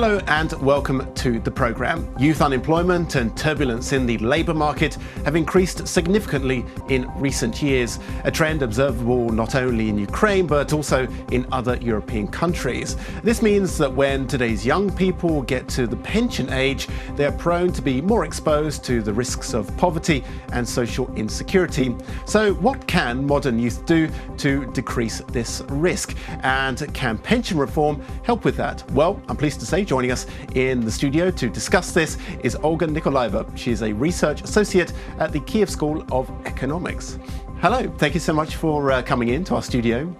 Hello and welcome to the programme. Youth unemployment and turbulence in the labour market have increased significantly in recent years, a trend observable not only in Ukraine but also in other European countries. This means that when today's young people get to the pension age, they are prone to be more exposed to the risks of poverty and social insecurity. So what can modern youth do to decrease this risk? And can pension reform help with that? Well, I'm pleased to say joining us in the studio to discuss this is Olga Nikolaeva. She's a research associate at the Kiev School of Economics. Hello, thank you so much for coming in to our studio.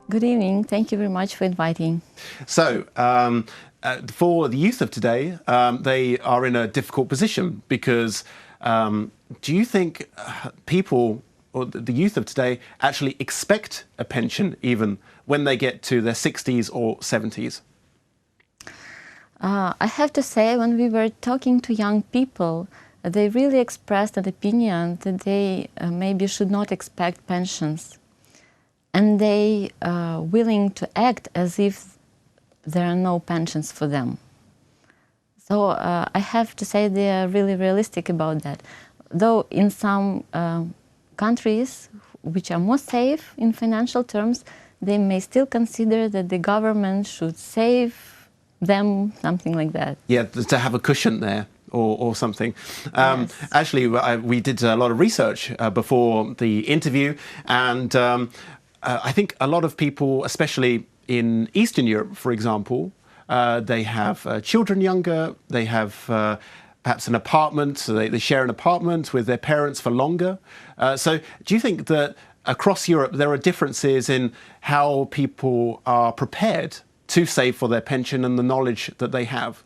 Good evening, thank you very much for inviting. So, for the youth of today, they are in a difficult position because do you think people or the youth of today actually expect a pension even when they get to their 60s or 70s? I have to say, when we were talking to young people, they really expressed an opinion that they maybe should not expect pensions. And they are willing to act as if there are no pensions for them. So I have to say they are really realistic about that. Though in some countries which are more safe in financial terms, they may still consider that the government should save them, something like that. Yeah, to have a cushion there or something. Yes. Actually, we did a lot of research before the interview, and I think a lot of people, especially in Eastern Europe, for example, they have children younger, they have perhaps an apartment, so they share an apartment with their parents for longer. So do you think that across Europe there are differences in how people are prepared to save for their pension and the knowledge that they have?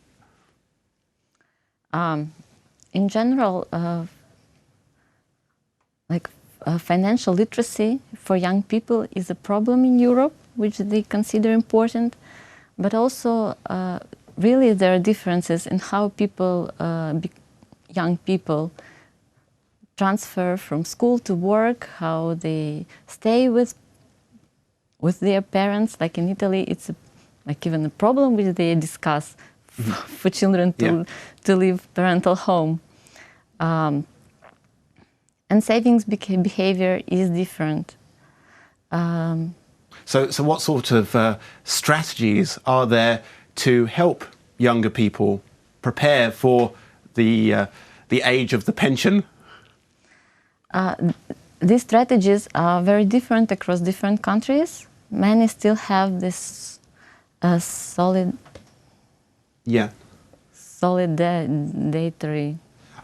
In general, financial literacy for young people is a problem in Europe, which they consider important. But also, really, there are differences in how people, young people, transfer from school to work, how they stay with their parents. Like in Italy, it's even a problem which they discuss for children to leave parental home. And savings behavior is different. So what sort of strategies are there to help younger people prepare for the age of the pension? These strategies are very different across different countries. Many still have this solidatory.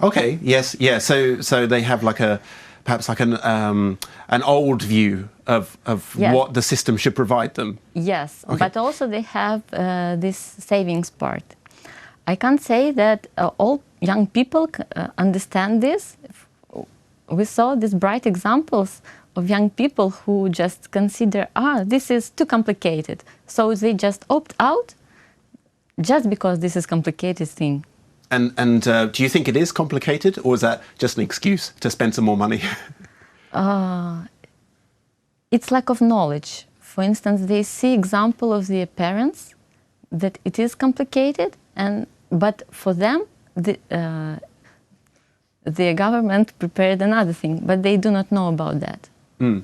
Okay. Yes. Yeah. So they have perhaps an old view of Yes. what the system should provide them. Yes, Okay. but also they have this savings part. I can't say that all young people understand this. We saw these bright examples of young people who just consider, this is too complicated. So they just opt out just because this is a complicated thing. And do you think it is complicated, or is that just an excuse to spend some more money? It's lack of knowledge. For instance, they see example of their parents that it is complicated, but for them, the government prepared another thing, but they do not know about that. Mm.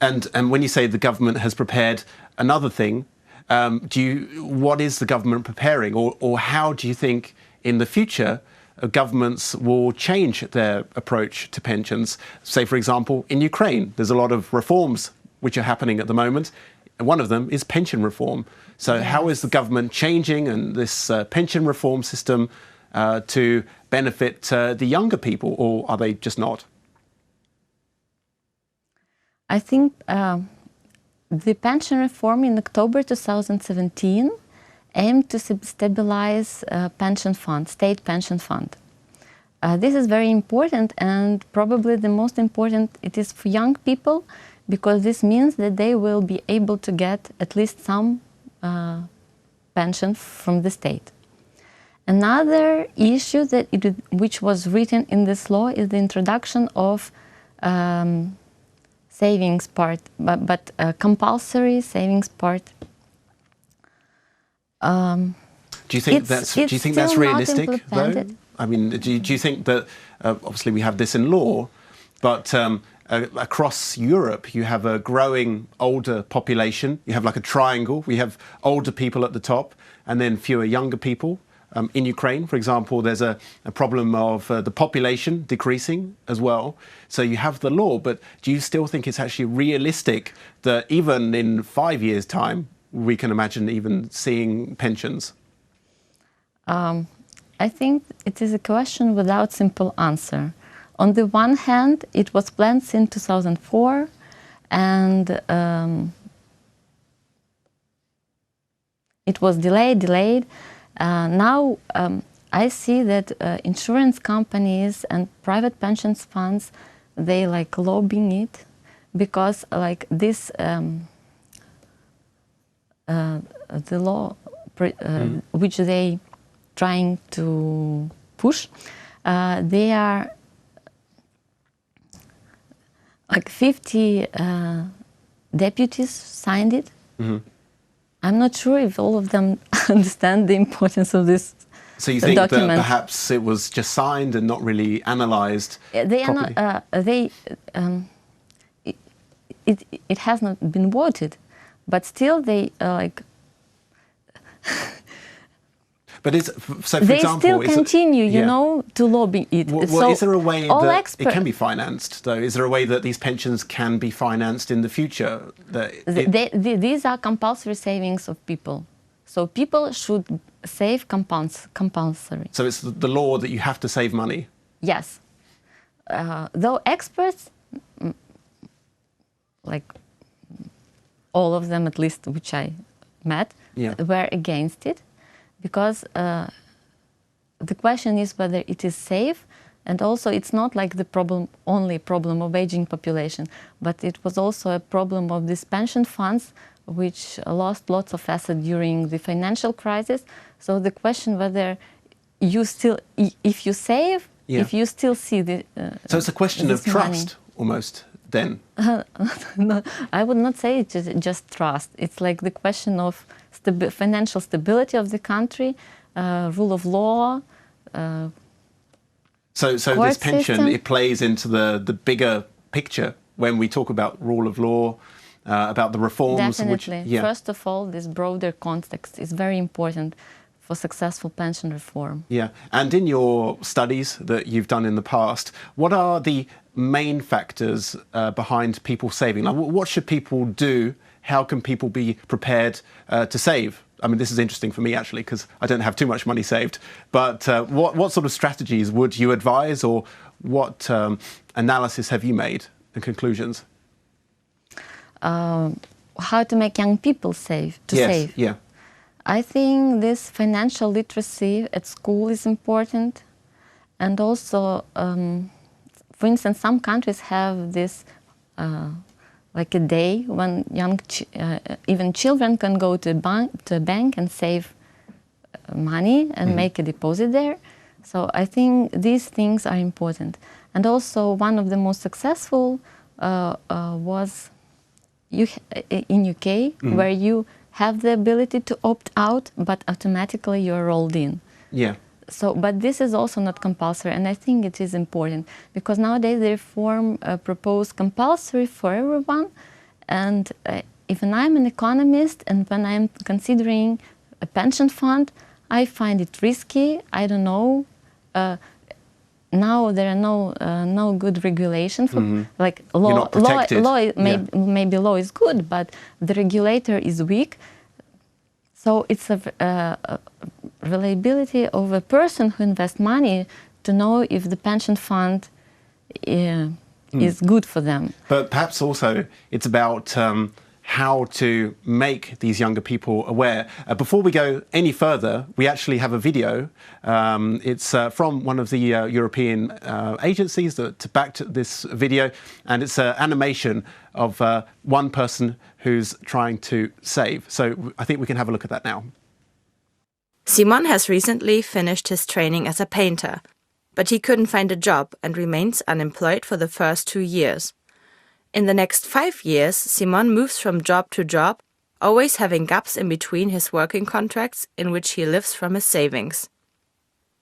And when you say the government has prepared another thing, what is the government preparing, or how do you think in the future governments will change their approach to pensions? Say, for example, in Ukraine, there's a lot of reforms which are happening at the moment. One of them is pension reform. So yes. How is the government changing and this pension reform system to benefit the younger people, or are they just not? I think the pension reform in October 2017 aimed to stabilize pension fund, state pension fund. This is very important, and probably the most important it is for young people, because this means that they will be able to get at least some pension from the state. Another issue which was written in this law is the introduction of savings part, but compulsory savings part. Do you think that's realistic, though? I mean, do you think that obviously we have this in law, but across Europe you have a growing older population. You have like a triangle. We have older people at the top, and then fewer younger people. In Ukraine, for example, there's a problem of the population decreasing as well. So you have the law, but do you still think it's actually realistic that even in 5 years' time we can imagine even seeing pensions? I think it is a question without simple answer. On the one hand, it was planned since 2004, and it was delayed. Now I see that insurance companies and private pensions funds, they like lobbying it, because like this the law which they trying to push, they are like 50 deputies signed it. Mm-hmm. I'm not sure if all of them understand the importance of this document. So you think that perhaps it was just signed and not really analysed They properly? are not. It has not been voted, but still they like. But so, for they example, still continue, you know, to lobby it. Well, so is there a way that it can be financed, though? Is there a way that these pensions can be financed in the future? These are compulsory savings of people. So people should save compulsory. So it's the law that you have to save money? Yes. Though experts, like all of them at least, which I met, were against it. Because the question is whether it is safe, and also it's not like the only problem of aging population, but it was also a problem of these pension funds, which lost lots of assets during the financial crisis. So the question whether you still, if you save, if you still see the so it's a question of trust, almost. Then no, I would not say it's just trust. It's like the question of financial stability of the country, rule of law. So this pension system. It plays into the bigger picture when we talk about rule of law, about the reforms. Definitely. First of all, this broader context is very important for successful pension reform. Yeah, and in your studies that you've done in the past, what are the main factors behind people saving? Like, what should people do? How can people be prepared to save? I mean, this is interesting for me, actually, because I don't have too much money saved. But what sort of strategies would you advise, or what analysis have you made and conclusions? How to make young people save? Yeah. I think this financial literacy at school is important. And also, for instance, some countries have this like a day when even children can go to a bank and save money and make a deposit there. So I think these things are important. And also one of the most successful was in UK, where you have the ability to opt out, but automatically you're rolled in. Yeah. So, but this is also not compulsory, and I think it is important, because nowadays the reform proposed compulsory for everyone, and even I'm an economist, and when I'm considering a pension fund, I find it risky. I don't know. Now there are no good regulation for like law. You're not protected. Maybe law is good, but the regulator is weak. So it's a reliability of a person who invests money to know if the pension fund is good for them. But perhaps also it's about how to make these younger people aware. Before we go any further, we actually have a video. It's from one of the European agencies that backed this video, and it's an animation of one person who's trying to save. So I think we can have a look at that now. Simon has recently finished his training as a painter, but he couldn't find a job and remains unemployed for the first 2 years. In the next 5 years, Simon moves from job to job always having gaps in between his working contracts in which he lives from his savings.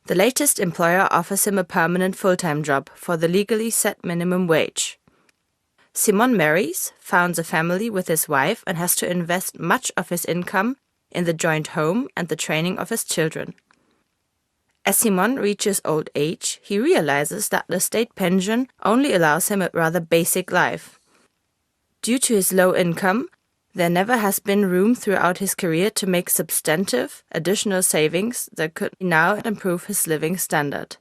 The latest employer offers him a permanent full-time job for the legally set minimum wage. Simon marries, founds a family with his wife, and has to invest much of his income in the joint home and the training of his children. As Simon reaches old age, he realizes that the state pension only allows him a rather basic life. Due to his low income, there never has been room throughout his career to make substantive, additional savings that could now improve his living standard.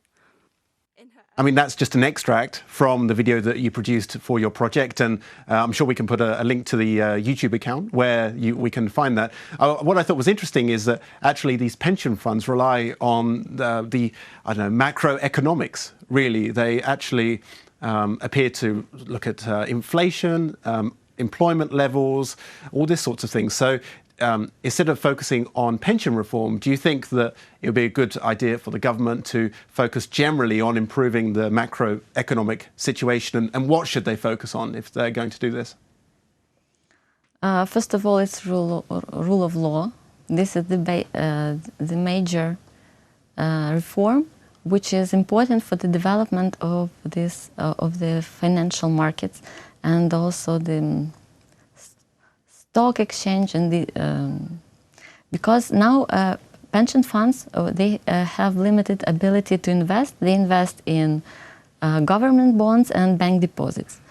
I mean, that's just an extract from the video that you produced for your project, and I'm sure we can put a link to the YouTube account where we can find that. What I thought was interesting is that actually these pension funds rely on the macroeconomics, really. They actually appear to look at inflation, employment levels, all these sorts of things. So instead of focusing on pension reform, do you think that it would be a good idea for the government to focus generally on improving the macroeconomic situation? And what should they focus on if they're going to do this? First of all, it's rule of law. This is the major reform, which is important for the development of the financial markets and also the stock exchange, and because now pension funds they have limited ability to invest. They invest in government bonds and bank deposits.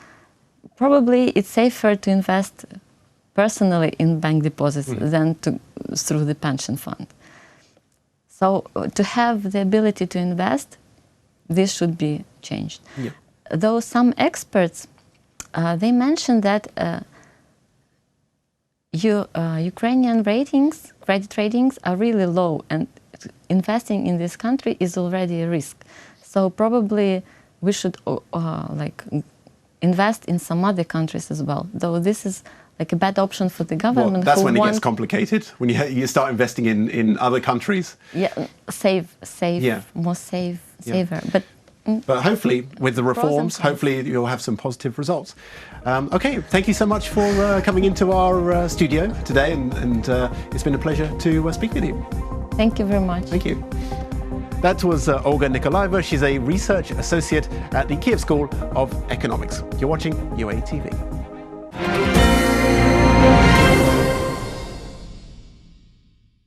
Probably it's safer to invest personally in bank deposits than through the pension fund. So to have the ability to invest, this should be changed. Yeah. Though some experts they mention that Ukrainian credit ratings are really low, and investing in this country is already a risk. So probably we should invest in some other countries as well. Though this is like a bad option for the government. Well, that's when it gets complicated, when you start investing in other countries. Yeah, more safer. Yeah. But hopefully, with the reforms, hopefully you'll have some positive results. Okay, thank you so much for coming into our studio today, and it's been a pleasure to speak with you. Thank you very much. Thank you. That was Olga Nikolaeva. She's a research associate at the Kiev School of Economics. You're watching UA TV.